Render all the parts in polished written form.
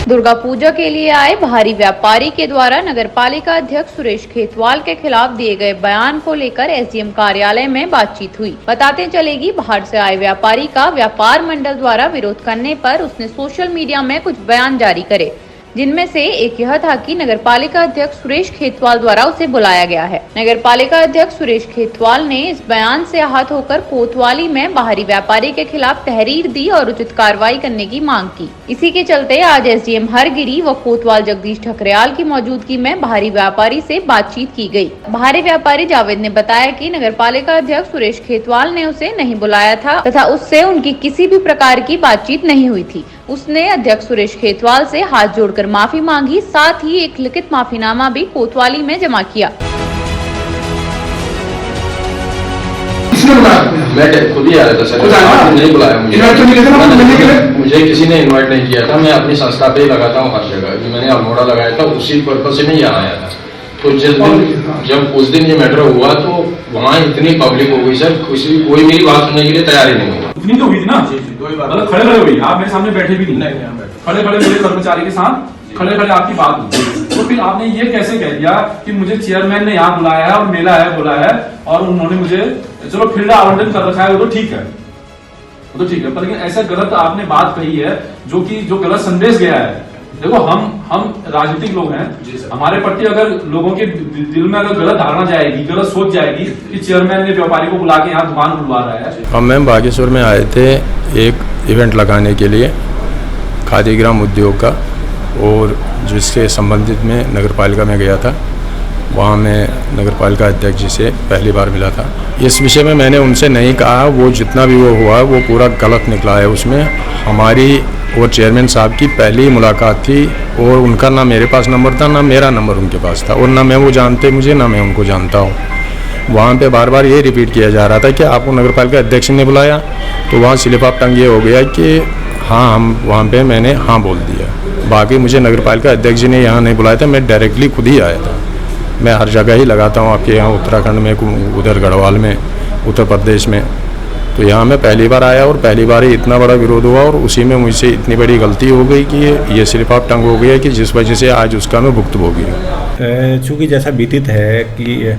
दुर्गा पूजा के लिए आए भारी व्यापारी के द्वारा नगरपालिका अध्यक्ष सुरेश खेतवाल के खिलाफ दिए गए बयान को लेकर एसडीएम कार्यालय में बातचीत हुई। बताते चलेगी, बाहर से आए व्यापारी का व्यापार मंडल द्वारा विरोध करने पर उसने सोशल मीडिया में कुछ बयान जारी करे, जिनमें से एक यह था कि नगरपालिका अध्यक्ष सुरेश खेतवाल द्वारा उसे बुलाया गया है। नगरपालिका अध्यक्ष सुरेश खेतवाल ने इस बयान से आहत होकर कोतवाली में बाहरी व्यापारी के खिलाफ तहरीर दी और उचित कार्रवाई करने की मांग की। इसी के चलते आज एसडीएम हरगिरी व कोतवाल जगदीश ठकरेयाल की मौजूदगी में बाहरी व्यापारी से बातचीत की गई। बाहरी व्यापारी जावेद ने बताया कि नगरपालिका अध्यक्ष सुरेश खेतवाल ने उसे नहीं बुलाया था तथा उससे उनकी किसी भी प्रकार की बातचीत नहीं हुई थी। उसने अध्यक्ष सुरेश खेतवाल से हाथ जोड़कर माफी मांगी, साथ ही एक लिखित माफीनामा भी कोतवाली में जमा किया। मैं खुद ही आया था सर, नहीं बुलाया मुझे किसी ने इनवाइट नहीं किया था। मैं अपनी संस्था पे लगाता हूँ हर जगह, मैंने अल्मोड़ा लगाया था, उसी पर्पज से नहीं यहाँ आया था। तो जिस दिन जब उस दिन ये मैटर हुआ तो वहाँ इतनी पब्लिक हो गई सर, कोई मेरी बात सुनने के लिए तैयार ही नहीं हुआ। इतनी तो हुई थी ना, मतलब खड़े खड़े हुई, आप मेरे सामने बैठे भी नहीं, खड़े खड़े मेरे कर्मचारी के साथ खड़े खड़े आपकी बात हुई। तो फिर आपने ये कैसे कह दिया कि मुझे चेयरमैन ने यहाँ बुलाया है और मेला है बोला है और उन्होंने मुझे चलो फील्ड आवंटन कर रखा है, वो तो ठीक है, वो तो ठीक है, पर लेकिन ऐसा गलत आपने बात कही है जो गलत संदेश गया है। देखो हम राजनीतिक लोग हैं, हमारे प्रति अगर लोगों के दिल में अगर गलत धारणा जाएगी, गलत सोच जाएगी कि चेयरमैन ने व्यापारी को बुला के यहाँ दुकान खुलवा रहा है। हम मैम बागेश्वर में आए थे एक इवेंट लगाने के लिए खादी ग्राम उद्योग का, और जिसके संबंधित में नगरपालिका में गया था। वहाँ मैं नगरपालिका अध्यक्ष जी से पहली बार मिला था। इस विषय में मैंने उनसे नहीं कहा, वो जितना भी वो हुआ वो पूरा गलत निकला है। उसमें हमारी और चेयरमैन साहब की पहली मुलाकात थी और उनका ना मेरे पास नंबर था, ना मेरा नंबर उनके पास था, और ना मैं वो जानते मुझे, ना मैं उनको जानता हूँ। वहाँ पे बार बार ये रिपीट किया जा रहा था कि आपको नगरपालिका अध्यक्ष ने बुलाया, तो वहाँ स्लिप ऑफ टंग ये हो गया कि हाँ, हम वहाँ पे मैंने हाँ बोल दिया। बाकी मुझे नगरपालिका अध्यक्ष जी ने यहाँ नहीं बुलाया था, मैं डायरेक्टली खुद ही आया था। मैं हर जगह ही लगाता हूँ, आपके यहाँ उत्तराखंड में, उधर गढ़वाल में, उत्तर प्रदेश में। तो यहाँ मैं पहली बार आया और पहली बार ही इतना बड़ा विरोध हुआ और उसी में मुझसे इतनी बड़ी गलती हो गई कि ये स्लिप ऑफ टंग हो गया कि जिस वजह से आज उसका मैं भुक्तभोगी हूँ। चूँकि जैसा बीतित है कि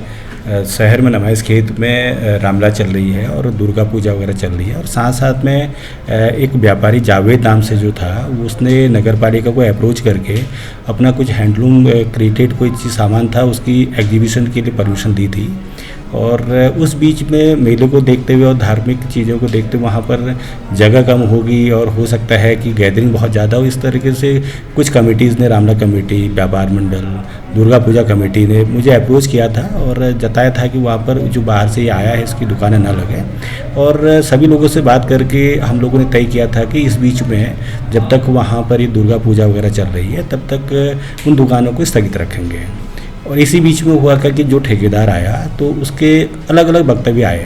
शहर में नमाइश खेत में रामलीला चल रही है और दुर्गा पूजा वगैरह चल रही है, और साथ साथ में एक व्यापारी जावेद नाम से जो था उसने नगरपालिका को अप्रोच करके अपना कुछ हैंडलूम क्रिएटेड कोई चीज़ सामान था उसकी एग्जीबिशन के लिए परमिशन दी थी। और उस बीच में मेले को देखते हुए और धार्मिक चीज़ों को देखते हुए वहाँ पर जगह कम होगी और हो सकता है कि गैदरिंग बहुत ज़्यादा हो। इस तरीके से कुछ कमेटीज़ ने, रामलीला कमेटी, व्यापार मंडल, दुर्गा पूजा कमेटी ने मुझे अप्रोच किया था और जताया था कि वहाँ पर जो बाहर से आया है इसकी दुकानें न लगे। और सभी लोगों से बात करके हम लोगों ने तय किया था कि इस बीच में जब तक वहाँ पर ये दुर्गा पूजा वगैरह चल रही है तब तक उन दुकानों को स्थगित रखेंगे। और इसी बीच में हुआ कि जो ठेकेदार आया तो उसके अलग अलग वक्तव्य आए।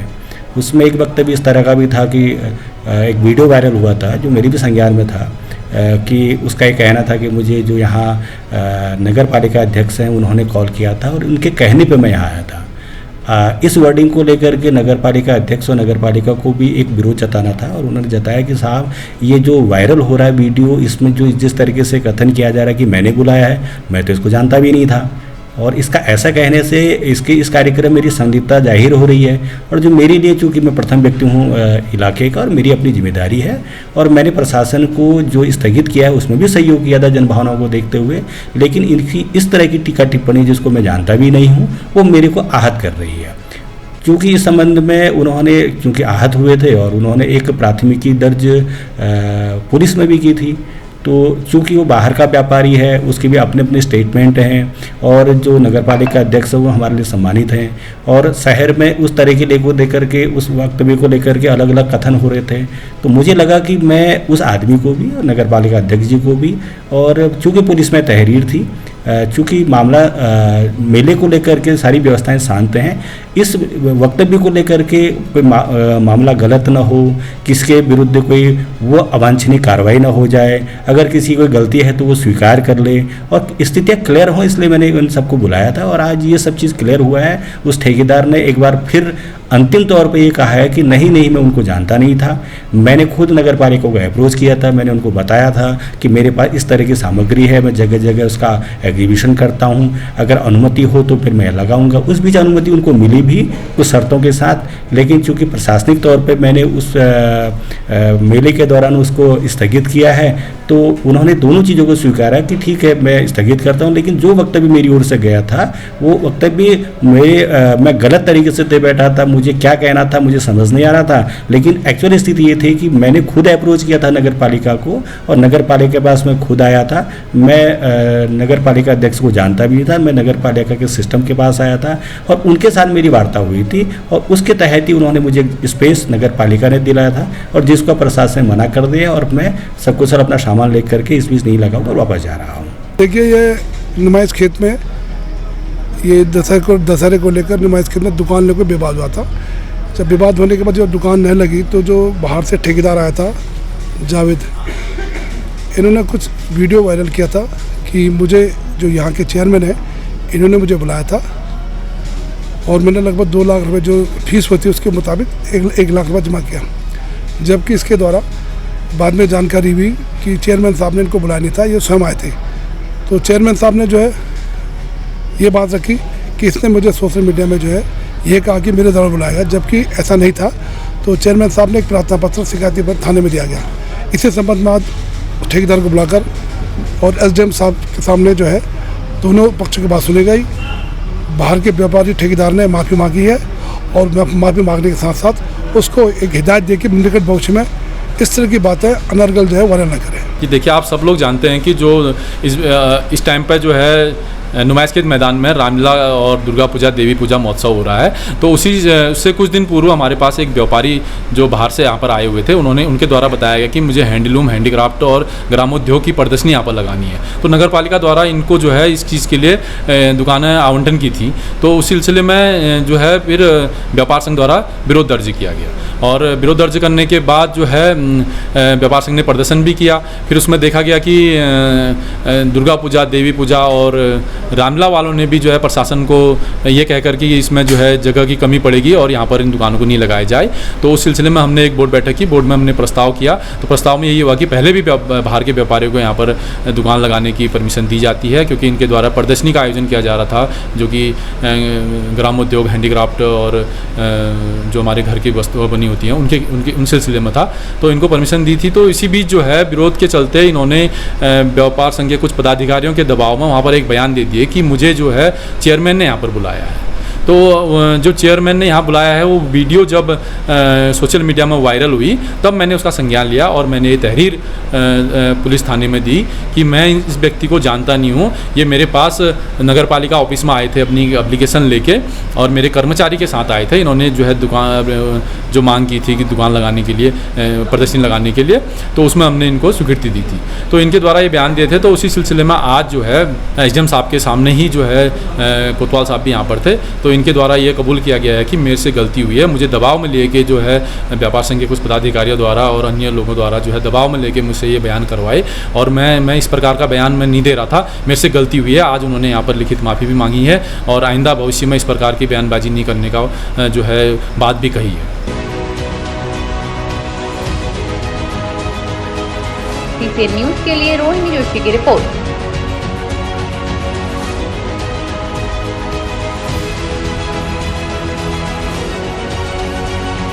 उसमें एक वक्तव्य इस तरह का भी था कि एक वीडियो वायरल हुआ था जो मेरी भी संज्ञान में था कि उसका ये कहना था कि मुझे जो यहाँ नगर पालिका अध्यक्ष हैं उन्होंने कॉल किया था और उनके कहने पे मैं यहाँ आया था। इस वर्डिंग को लेकर के नगर पालिका अध्यक्ष और नगर पालिका को भी एक विरोध जताना था और उन्होंने जताया कि साहब ये जो वायरल हो रहा है वीडियो, इसमें जो जिस तरीके से कथन किया जा रहा है कि मैंने बुलाया है, मैं तो इसको जानता भी नहीं था। और इसका ऐसा कहने से इस कार्यक्रम मेरी संदिग्धता जाहिर हो रही है। और जो मेरे लिए, चूँकि मैं प्रथम व्यक्ति हूँ इलाके का और मेरी अपनी जिम्मेदारी है, और मैंने प्रशासन को जो स्थगित किया है उसमें भी सहयोग किया था जनभावनाओं को देखते हुए, लेकिन इनकी इस तरह की टीका टिप्पणी जिसको मैं जानता भी नहीं हूँ वो मेरे को आहत कर रही है। क्योंकि इस संबंध में उन्होंने, क्योंकि आहत हुए थे और उन्होंने एक प्राथमिकी दर्ज पुलिस में भी की थी, तो चूँकि वो बाहर का व्यापारी है उसके भी अपने अपने स्टेटमेंट हैं और जो नगरपालिका अध्यक्ष है वो हमारे लिए सम्मानित हैं। और शहर में उस तरह के लेकर के उस वक्तव्य को लेकर के अलग अलग कथन हो रहे थे, तो मुझे लगा कि मैं उस आदमी को भी और नगरपालिका अध्यक्ष जी को भी, और चूँकि पुलिस में तहरीर थी, चूँकि मामला मेले को लेकर के सारी व्यवस्थाएं शांत हैं, इस वक्तव्य को लेकर के कोई मामला गलत ना हो, किसके विरुद्ध कोई वो अवांछनीय कार्रवाई ना हो जाए, अगर किसी कोई गलती है तो वो स्वीकार कर ले और स्थितियाँ क्लियर हो, इसलिए मैंने उन सबको बुलाया था। और आज ये सब चीज़ क्लियर हुआ है। उस ठेकेदार ने एक बार फिर अंतिम तौर पे ये कहा है कि नहीं मैं उनको जानता नहीं था, मैंने खुद नगर पालिका को अप्रोच किया था, मैंने उनको बताया था कि मेरे पास इस तरह की सामग्री है, मैं जगह जगह उसका एग्जीबिशन करता हूँ, अगर अनुमति हो तो फिर मैं लगाऊंगा। उस बीच अनुमति उनको मिली भी कुछ शर्तों के साथ, लेकिन चूंकि प्रशासनिक तौर पे मैंने उस मेले के दौरान उसको स्थगित किया है, तो उन्होंने दोनों चीज़ों को स्वीकारा कि ठीक है मैं स्थगित करता हूँ, लेकिन जो वक्तव्य मेरी ओर से गया था वो वक्तव्य मैं गलत तरीके से दे बैठा था, मुझे क्या कहना था मुझे समझ नहीं आ रहा था। लेकिन एक्चुअल स्थिति ये थी कि मैंने खुद अप्रोच किया था नगर पालिका को, और नगर पालिका के पास मैं खुद आया था। मैं नगर पालिका अध्यक्ष को जानता भी नहीं था, मैं नगर पालिका के सिस्टम के पास आया था और उनके साथ मेरी वार्ता हुई थी, और उसके तहत ही उन्होंने मुझे स्पेस नगर पालिका ने दिलाया था, और जिसका प्रशासन ने मना कर दिया, और मैं सबको सर अपना सामान लेकर करके इस बीच नहीं लगा और वापस जा रहा हूँ। देखिए, ये नुमाइश खेत में ये दशहरे को लेकर नुमाइश खेत में दुकान लेकर विवाद हुआ था। जब विवाद होने के बाद जब दुकान नहीं लगी तो जो बाहर से ठेकेदार आया था जावेद, इन्होंने कुछ वीडियो वायरल किया था कि मुझे जो यहाँ के चेयरमैन है इन्होंने मुझे बुलाया था, और मैंने लगभग 2 लाख रुपये जो फीस होती है उसके मुताबिक 1 लाख रुपये जमा किया। जबकि इसके द्वारा बाद में जानकारी हुई कि चेयरमैन साहब ने इनको बुलाया नहीं था, ये स्वयं आए थे। तो चेयरमैन साहब ने जो है ये बात रखी कि इसने मुझे सोशल मीडिया में जो है ये कहा कि मेरे द्वारा बुलाया, जबकि ऐसा नहीं था। तो चेयरमैन साहब ने एक प्रार्थना पत्र शिकायती पत्र थाने में दिया गया। इसी संबंध में आज ठेकेदार को बुलाकर और एसडीएम साहब के सामने जो है दोनों पक्षों की बात सुनी गई। बाहर के व्यापारी ठेकेदार ने माफ़ी मांगी है, और माफ़ी मांगने के साथ साथ उसको एक हिदायत दे के निकट भविष्य में इस तरह की बातें अनर्गल जो है वायरल न करें। कि देखिए, आप सब लोग जानते हैं कि जो इस टाइम पे जो है नुमाइश खेत मैदान में रामलीला और दुर्गा पूजा देवी पूजा महोत्सव हो रहा है। तो उससे कुछ दिन पूर्व हमारे पास एक व्यापारी जो बाहर से यहाँ पर आए हुए थे, उनके द्वारा बताया गया कि मुझे हैंडलूम, हैंडीक्राफ्ट और ग्रामोद्योग की प्रदर्शनी यहाँ पर लगानी है। तो नगर पालिका द्वारा इनको जो है इस चीज़ के लिए दुकानें आवंटन की थी। तो उस सिलसिले में जो है फिर व्यापार संघ द्वारा विरोध दर्ज किया गया, और विरोध दर्ज करने के बाद जो है व्यापार संघ ने प्रदर्शन भी किया। फिर उसमें देखा गया कि दुर्गा पूजा, देवी पूजा और रामलीला वालों ने भी जो है प्रशासन को ये कहकर कि इसमें जो है जगह की कमी पड़ेगी और यहाँ पर इन दुकानों को नहीं लगाया जाए। तो उस सिलसिले में हमने एक बोर्ड बैठक की, बोर्ड में हमने प्रस्ताव किया। तो प्रस्ताव में यही हुआ कि पहले भी बाहर के व्यापारियों को यहाँ पर दुकान लगाने की परमिशन दी जाती है, क्योंकि इनके द्वारा प्रदर्शनी का आयोजन किया जा रहा था, जो कि ग्रामोद्योग, हैंडीक्राफ्ट और जो हमारे घर की वस्तुएं बनी होती हैं उन सिलसिले में था। तो इनको परमिशन दी थी। तो इसी बीच जो है विरोध के चलते इन्होंने व्यापार संघ के कुछ पदाधिकारियों के दबाव में वहाँ पर एक बयान दे दिए कि मुझे जो है चेयरमैन ने यहाँ पर बुलाया है। तो जो चेयरमैन ने यहाँ बुलाया है वो वीडियो जब सोशल मीडिया में वायरल हुई, तब मैंने उसका संज्ञान लिया और मैंने ये तहरीर पुलिस थाने में दी कि मैं इस व्यक्ति को जानता नहीं हूँ। ये मेरे पास नगर पालिका ऑफिस में आए थे अपनी एप्लीकेशन लेके, और मेरे कर्मचारी के साथ आए थे। इन्होंने जो है दुकान जो मांग की थी कि दुकान लगाने के लिए, प्रदर्शनी लगाने के लिए, तो उसमें हमने इनको स्वीकृति दी थी। तो इनके द्वारा ये बयान दिए थे। तो उसी सिलसिले में आज जो है एसडीएम साहब के सामने ही जो है कोतवाल साहब भी यहाँ पर थे। तो इनके द्वारा ये कबूल किया गया है कि मेरे से गलती हुई है। मुझे दबाव में लेके जो है व्यापार संघ के कुछ पदाधिकारियों द्वारा और अन्य लोगों द्वारा जो है दबाव में लेके मुझसे ये बयान करवाए, और मैं इस प्रकार का बयान मैं नहीं दे रहा था। मेरे से गलती हुई है। आज उन्होंने यहाँ पर लिखित माफ़ी भी मांगी है, और आइंदा भविष्य में इस प्रकार की बयानबाजी नहीं करने का जो है बात भी कही है। सीसीएन न्यूज़ के लिए रोहिणी जोशी की रिपोर्ट।